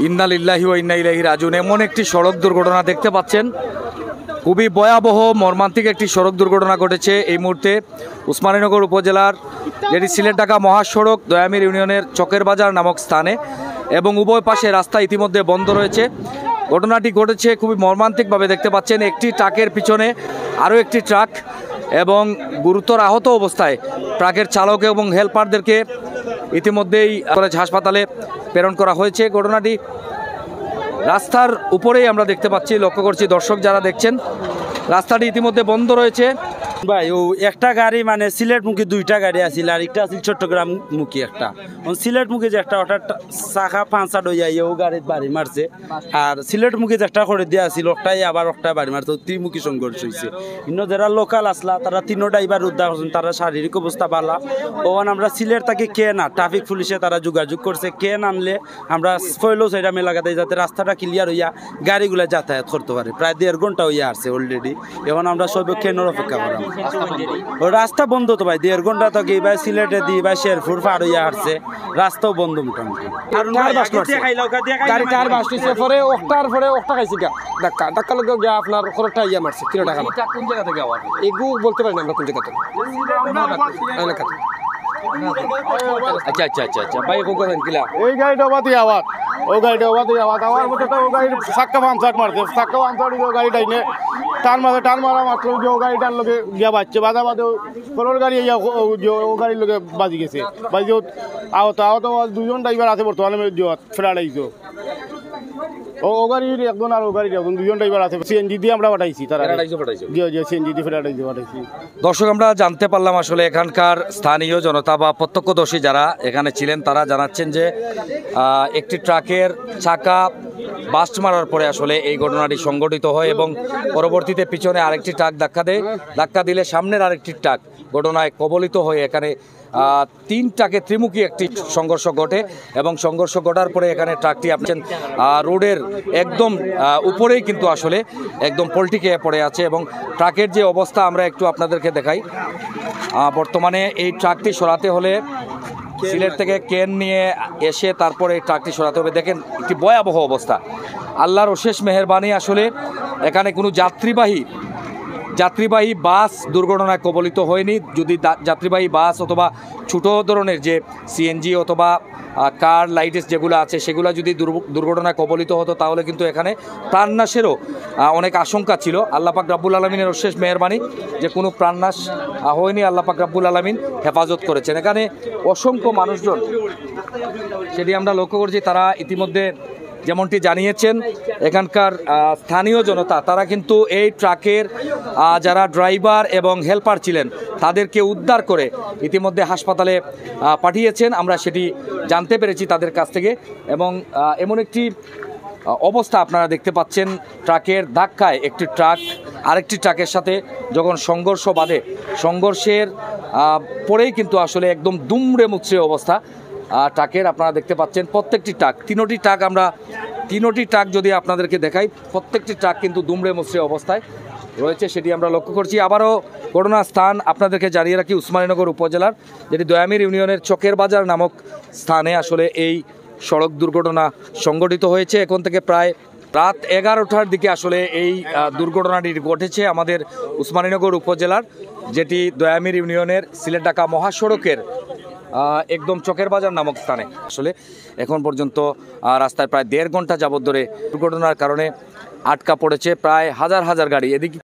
ইন্না লিল্লাহি ওয়া ইন্না ইলাইহি রাজিউন। এমন একটি সড়ক দুর্ঘটনা দেখতে পাচ্ছেন, খুবই ভয়াবহ মর্মান্তিক একটি সড়ক দুর্ঘটনা ঘটেছে এই মুহূর্তে উসমানীনগর উপজেলার, যেটি সিলেট ঢাকা মহাসড়ক দয়ামির ইউনিয়নের চকের বাজার নামক স্থানে, এবং উভয় পাশে রাস্তা ইতিমধ্যে বন্ধ রয়েছে। ঘটনাটি ঘটেছে খুবই মর্মান্তিকভাবে, দেখতে পাচ্ছেন একটি ট্রাকের পিছনে আরও একটি ট্রাক, এবং গুরুতর আহত অবস্থায় ট্রাকের চালক এবং হেল্পারদেরকে ইতিমধ্যেই কলেজ হাসপাতালে প্রেরণ করা হয়েছে। ঘটনাটি রাস্তার উপরেই আমরা দেখতে পাচ্ছি, লক্ষ্য করছি দর্শক যারা দেখছেন, রাস্তাটি ইতিমধ্যে বন্ধ রয়েছে। ভাই ও একটা গাড়ি মানে সিলেট মুখী দুইটা গাড়ি আছিল, আর একটা আছিল চট্টগ্রাম মুখী একটা। সিলেট মুখী যে একটা ওটা চাকা পাঁচা হয়ে যাই ও গাড়ির বাড়ি মারছে, আর সিলেট মুখী যে একটা করে দেওয়া ছিল ওটাই আবার একটা বাড়ি মারছে, ত্রিমুখী সংঘর্ষ হয়েছে। ইন্ন যারা লোকাল আসলা তারা তিনোটা এবার উদ্ধার করছেন, তারা শারীরিক অবস্থা ভালো। ওখান আমরা সিলেট থেকে কে না ট্রাফিক পুলিশে তারা যোগাযোগ করছে, কে আনলে আমরা ফয়লো সাইডা মেলাকাতে যাতে রাস্তাটা ক্লিয়ার হইয়া গাড়িগুলা যাতায়াত করতে পারে। প্রায় 1.5 ঘন্টা হইয়া আসছে অলরেডি, এখন আমরা সব কেন অপেক্ষা করাম। রাস্তা বন্ধ তো ভাই, 1.5 ঘন্টা থেকে ভাই সিলেটে দিয়ে ভাই শেরপুর পার হইয়া আসছে, রাস্তাও বন্ধ মোটামুটি। আপনার খরচটা ইয়া মারছে 3 টাকা। কোন জায়গা থেকে আওয়াজ? এগু বলতে পারি না আমরা কোন জায়গাতে এলাকাতে। আচ্ছা আচ্ছা আচ্ছা আচ্ছা ভাই, কোন কিলা এই গাড়িটা বাতি আওয়াজ, ও গাড়িটা বাতি আওয়াজ, আমার মতো তো ও গাড়ির চাক্কা পাঞ্চার মারছে, চাক্কা পাঞ্চার ও গাড়িটা এনে টান মারা মাত্র যে ও গাড়িটার লোকে গিয়া বাজছে, বাজা বাদে কোনোর গাড়ি ও গাড়ির লোকে বাজি গেছে, বাজি আহত আহত 2জন ড্রাইভার আছে বর্তমানে ফেরা লাগছে। ও গাড়ির একজন আর ও গাড়ির একজন 2জন ড্রাইভার আছে, সিএনজি দিয়ে আমরা পাঠাইছি, তারা সিএনজি দিয়ে পাঠাইছি। দর্শক, আমরা জানতে পারলাম আসলে এখানকার স্থানীয় জনতা বা প্রত্যক্ষদর্শী যারা এখানে ছিলেন তারা জানাচ্ছেন যে একটি ট্রাকের চাকা বাস্ট মারার পরে আসলে এই ঘটনাটি সংঘটিত হয়, এবং পরবর্তীতে পিছনে আরেকটি ট্রাক ধাক্কা দিলে সামনের আরেকটি ট্রাক ঘটনায় কবলিত হয়ে এখানে 3 ট্রাকে ত্রিমুখী একটি সংঘর্ষ ঘটে, এবং সংঘর্ষ ঘটার পরে এখানে ট্রাকটি আপনার রোডের একদম উপরেই কিন্তু আসলে একদম পল্টি খেয়ে পড়ে আছে। এবং ট্রাকের যে অবস্থা আমরা একটু আপনাদেরকে দেখাই। বর্তমানে এই ট্রাকটি সরাতে হলে সিলেট থেকে কেন নিয়ে এসে তারপরে এই ট্রাকটি সরাতে হবে। দেখেন একটি ভয়াবহ অবস্থা, আল্লাহর অশেষ মেহেরবানি। আসলে এখানে কোনো যাত্রীবাহী বাস দুর্ঘটনায় কবলিত হয়নি। যদি যাত্রীবাহী বাস অথবা ছোট ধরনের যে সিএনজি অথবা কার লাইটেস যেগুলো আছে সেগুলো যদি দুর্ঘটনায় কবলিত হতো তাহলে কিন্তু এখানে প্রাণনাশেরও অনেক আশঙ্কা ছিল। আল্লাহ পাক রব্বুল আলামিনের অশেষ মেহেরবানি যে কোনো প্রাণনাশ হয়নি, আল্লাহ পাক রব্বুল আলামিন হেফাজত করেছেন। এখানে অসংখ্য মানুষজন, সেটি আমরা লক্ষ্য করছি, তারা ইতিমধ্যে যেমনটি জানিয়েছেন এখানকার স্থানীয় জনতা, তারা কিন্তু এই ট্রাকের যারা ড্রাইভার এবং হেল্পার ছিলেন তাদেরকে উদ্ধার করে ইতিমধ্যে হাসপাতালে পাঠিয়েছেন, আমরা সেটি জানতে পেরেছি তাদের কাছ থেকে। এবং এমন একটি অবস্থা আপনারা দেখতে পাচ্ছেন, ট্রাকের ধাক্কায় একটি ট্রাক আরেকটি ট্রাকের সাথে যখন সংঘর্ষ বাধে, সংঘর্ষের পরেই কিন্তু আসলে একদম দুমড়ে মুচড়ে অবস্থা ট্রাকের। আপনারা দেখতে পাচ্ছেন প্রত্যেকটি ট্রাক, তিনোটি ট্রাক যদি আপনাদেরকে দেখাই, প্রত্যেকটি ট্রাক কিন্তু দুমড়ে মুচড়ে অবস্থায় রয়েছে, সেটি আমরা লক্ষ্য করছি। আবারও ঘটনার স্থান আপনাদেরকে জানিয়ে রাখি, উসমানীনগর উপজেলার যেটি দয়ামির ইউনিয়নের চকের বাজার নামক স্থানে আসলে এই সড়ক দুর্ঘটনা সংঘটিত হয়েছে। এখন থেকে প্রায় রাত 11টার দিকে আসলে এই দুর্ঘটনাটি ঘটেছে আমাদের উসমানীনগর উপজেলার, যেটি দয়ামির ইউনিয়নের সিলেট ঢাকা মহাসড়কের একদম চকের বাজার নামক স্থানে। আসলে এখন পর্যন্ত রাস্তায় প্রায় 1.5 ঘন্টা যাবত ধরে দুর্ঘটনার কারণে আটকা পড়েছে প্রায় হাজার গাড়ি। এদিকে